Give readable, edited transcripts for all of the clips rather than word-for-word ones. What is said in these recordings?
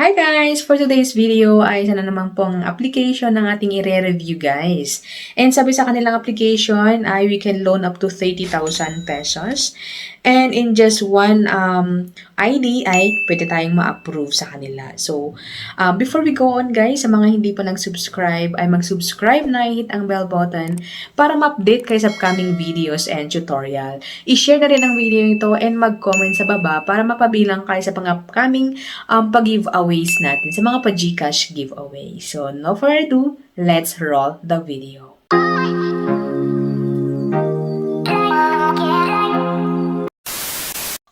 Hi guys! For today's video ay isa na naman pong application ng ating i-review guys. And sabi sa kanilang application ay we can loan up to 30,000 pesos. And in just one ID ay pwede tayong ma-approve sa kanila. So, before we go on guys, sa mga hindi pa nag-subscribe ay mag-subscribe na, hit ang bell button para ma-update kayo sa upcoming videos and tutorial. I-share na rin ang video ito and mag-comment sa baba para mapabilang kayo sa pang-upcoming pag-giveaways natin sa mga pa-Gcash giveaway. So, no further ado, let's roll the video.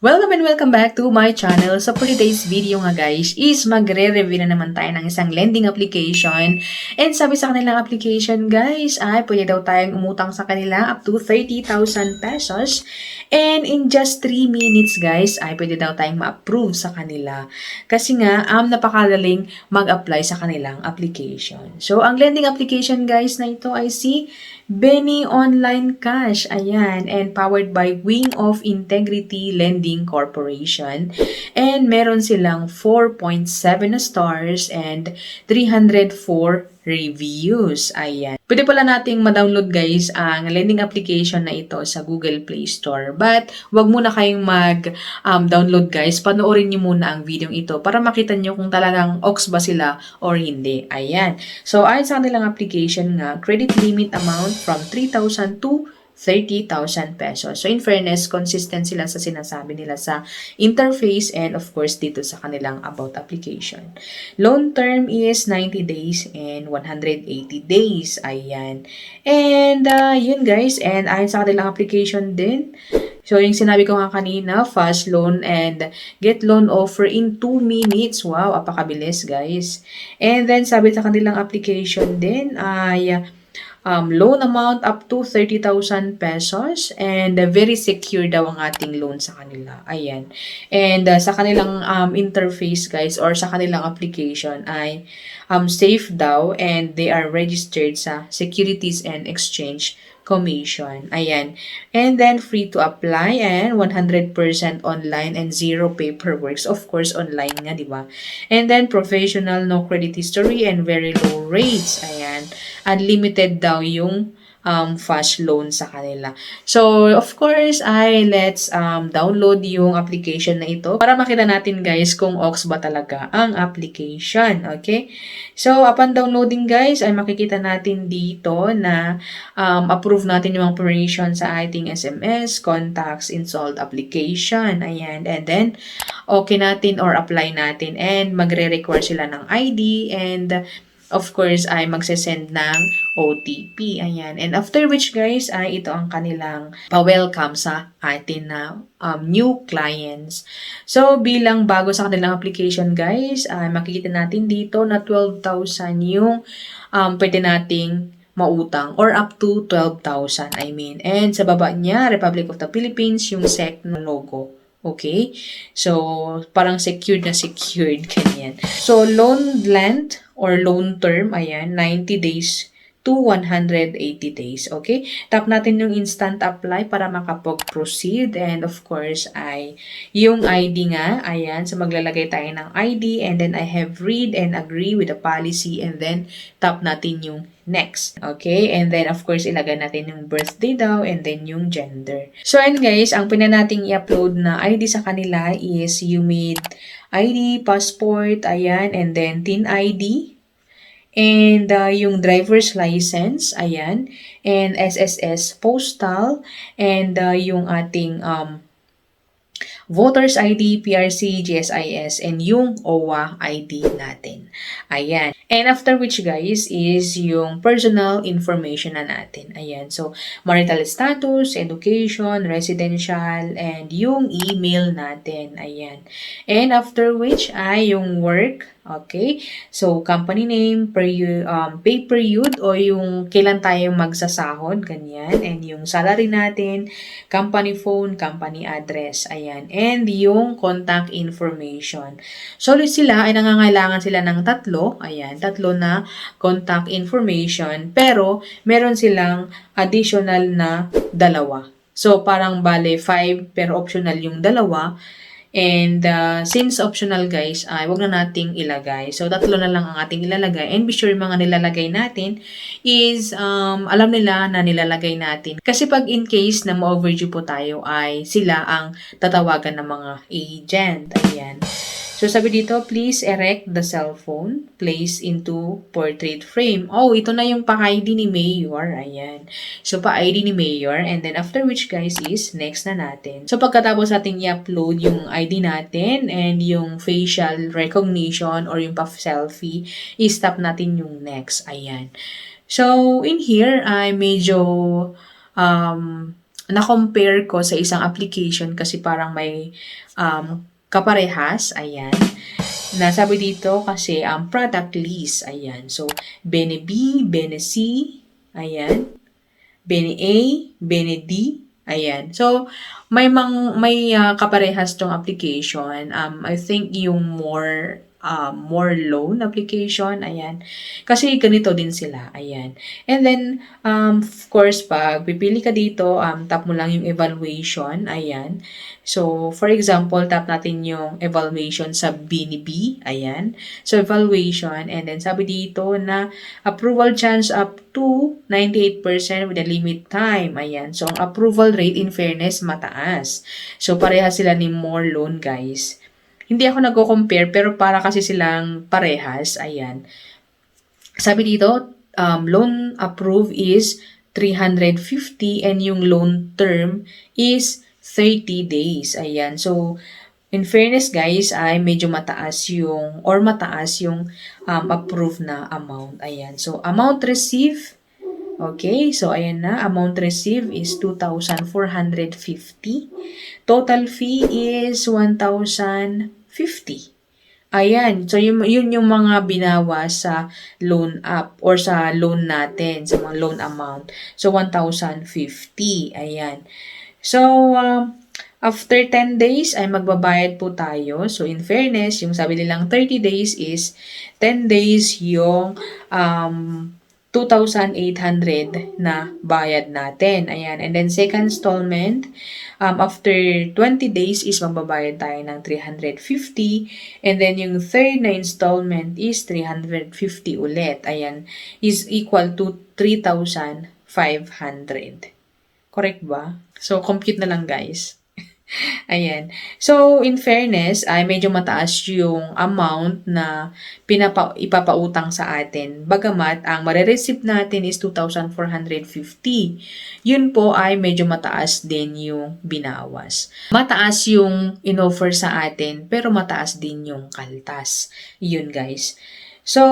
Welcome and welcome back to my channel. So for today's video nga guys is magre-review na naman tayo ng isang lending application. And sabi sa kanilang application guys ay pwede daw tayong umutang sa kanila up to 30,000 pesos. And in just 3 minutes guys ay pwede daw tayong ma-approve sa kanila. Kasi nga napakadaling mag-apply sa kanilang application. So ang lending application guys na ito ay si Benny Online Cash. Ayan. And powered by Wing of Integrity Lending Corporation. And meron silang 4.7 stars and 304 reviews. Ayan. Pwede pala nating ma-download guys ang lending application na ito sa Google Play Store. But wag muna kayong mag-download guys. Panoorin niyo muna ang video ito para makita niyo kung talagang OX ba sila or hindi. Ayan. So ayon sa kanilang application nga, credit limit amount from 3,000 to 30,000 pesos. So in fairness, consistent sila sa sinasabi nila sa interface and of course dito sa kanilang about application. Loan term is 90 days and 180 days. Ayan. And yun guys, and ayon sa kanilang application din, so yung sinabi ko nga kanina, fast loan and get loan offer in 2 minutes. Wow, apakabilis guys. And then sabi sa kanilang application din ay loan amount up to 30,000 pesos and very secure daw ang ating loan sa kanila. Ayan. And sa kanilang interface guys or sa kanilang application ay safe daw and they are registered sa Securities and Exchange Commission. Ayan. And then free to apply and 100% online and zero paperwork. Of course, online nga, di ba? And then professional, no credit history and very low rates. Ayan. Unlimited daw yung fast loan sa kanila. So, of course, let's download yung application na ito para makita natin guys kung OX ba talaga ang application. Okay? So, upon downloading guys, ay makikita natin dito na approve natin yung information sa ating SMS, contacts, installed application. Ayan. And then, okay natin or apply natin and magre-require sila ng ID and of course, ay magsesend ng OTP. Ayan. And after which, guys, ay ito ang kanilang pa-welcome sa atin na new clients. So, bilang bago sa kanilang application, guys, makikita natin dito na 12,000 yung pwede nating mautang or up to 12,000, I mean. And sa baba niya, Republic of the Philippines, yung SEC na logo. Okay? So, parang secured na secured, ganyan. So, loan length or loan term, ayan, 90 days to 180 days. Okay? Tap natin yung instant apply para makapag-proceed. And of course, ay yung ID nga, ayan. So, maglalagay tayo ng ID and then I have read and agree with the policy and then tap natin yung next. Okay? And then, of course, ilagay natin yung birthday daw and then yung gender. So, and guys, ang pina nating i-upload na ID sa kanila is UMID ID, passport, ayan, and then TIN ID, and yung driver's license, ayan, and SSS postal, and yung ating Voters ID, PRC, GSIS, and yung OWA ID natin. Ayan. And after which, guys, is yung personal information na natin. Ayan. So, marital status, education, residential, and yung email natin. Ayan. And after which ay yung work. Okay? So, company name, pay period, o yung kailan tayo magsasahod, ganyan. And yung salary natin, company phone, company address, ayan. And yung contact information. So, sila ay nangangailangan sila ng tatlo, ayan, tatlo na contact information, pero meron silang additional na dalawa. So, parang bale 5, pero optional yung dalawa. And since optional guys, ay wag na nating ilagay. So tatlo na lang ang ating ilalagay. And be sure yung mga nilalagay natin is alam nila na nilalagay natin. Kasi pag in case na ma-overdue po tayo ay sila ang tatawagan ng mga agent. Ayan. So, sabi dito, please erect the cell phone, place into portrait frame. Oh, ito na yung pa-ID ni Mayor. Ayan. So, pa-ID ni Mayor. And then, after which, guys, is next na natin. So, pagkatapos natin i-upload yung ID natin and yung facial recognition or yung pa-selfie, i-stop natin yung next. Ayan. So, in here, ay medyo na-compare ko sa isang application kasi parang may kaparehas, ayan. Nasabi dito kasi ang product list, ayan. So, Bene B, Bene C, ayan. Bene A, Bene D, ayan. So, may kaparehas tong application. I think yung more loan application, ayan. Kasi ganito din sila, ayan. And then, of course, pag pipili ka dito, tap mo lang yung evaluation, ayan. So, for example, tap natin yung evaluation sa BNB, ayan. So, evaluation, and then sabi dito na approval chance up to 98% with a limit time, ayan. So, ang approval rate in fairness, mataas. So, pareha sila ni more loan, guys. Hindi ako nagko-compare pero para kasi silang parehas. Ayan. Sabi dito, loan approve is 350 and yung loan term is 30 days. Ayan. So, in fairness guys, ay medyo mataas yung approve na amount. Ayan. So, amount received. Okay, so ayan na, amount received is 2,450. Total fee is 1,050. Ayan, so yun yung mga binawas sa loan up or sa loan natin, sa mga loan amount. So, 1,050. Ayan. So, after 10 days ay magbabayad po tayo. So, in fairness, yung sabi nilang 30 days is 10 days yung 2,800 na bayad natin. Ayan. And then, second installment, after 20 days is magbabayad tayo ng 350. And then, yung third na installment is 350 ulit. Ayan. Is equal to 3,500. Correct ba? So, compute na lang, guys. Ayan. So, in fairness, ay medyo mataas yung amount na ipapautang sa atin. Bagamat, ang marireceive natin is 2,450. Yun po ay medyo mataas din yung binawas. Mataas yung inoffer sa atin, pero mataas din yung kaltas. Yun, guys. So,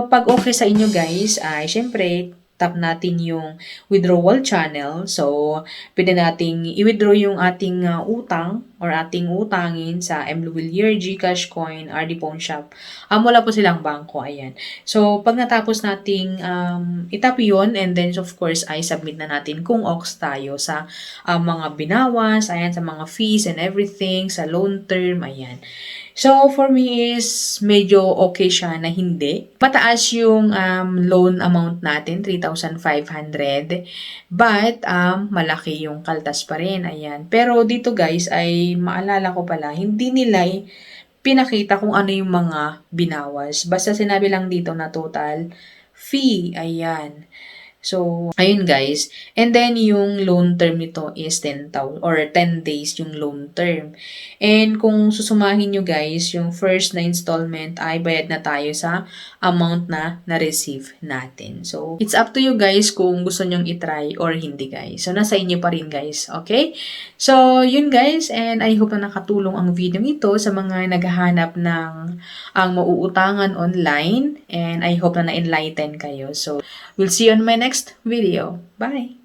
pag okay sa inyo, guys, ay syempre, tap natin yung withdrawal channel. So, pwede nating i-withdraw yung ating utang or ating utangin sa mLuwilier, GCash, Coin, RD Pawn Shop. Wala po silang bangko. Ayan. So, pag natapos nating itap yun, and then of course, ay submit na natin kung ox tayo sa mga binawas, ayan, sa mga fees and everything, sa loan term, ayan. So, for me is medyo okay siya na hindi. Mataas yung loan amount natin, 3,500. But, malaki yung kaltas pa rin. Ayan. Pero dito guys, ay maalala ko pala, hindi nila pinakita kung ano yung mga binawas. Basta sinabi lang dito na total fee. Ayan. So, ayun guys. And then, yung loan term nito is 10,000 or 10 days yung loan term. And kung susumahin nyo guys, yung first na installment ay bayad na tayo sa amount na na-receive natin. So, it's up to you guys kung gusto nyong itry or hindi guys. So, nasa inyo pa rin guys. Okay? So, yun guys. And I hope na nakatulong ang video ito sa mga naghahanap ng ang mauutangan online. And I hope na na-enlighten kayo. So, we'll see you on my next video. Bye!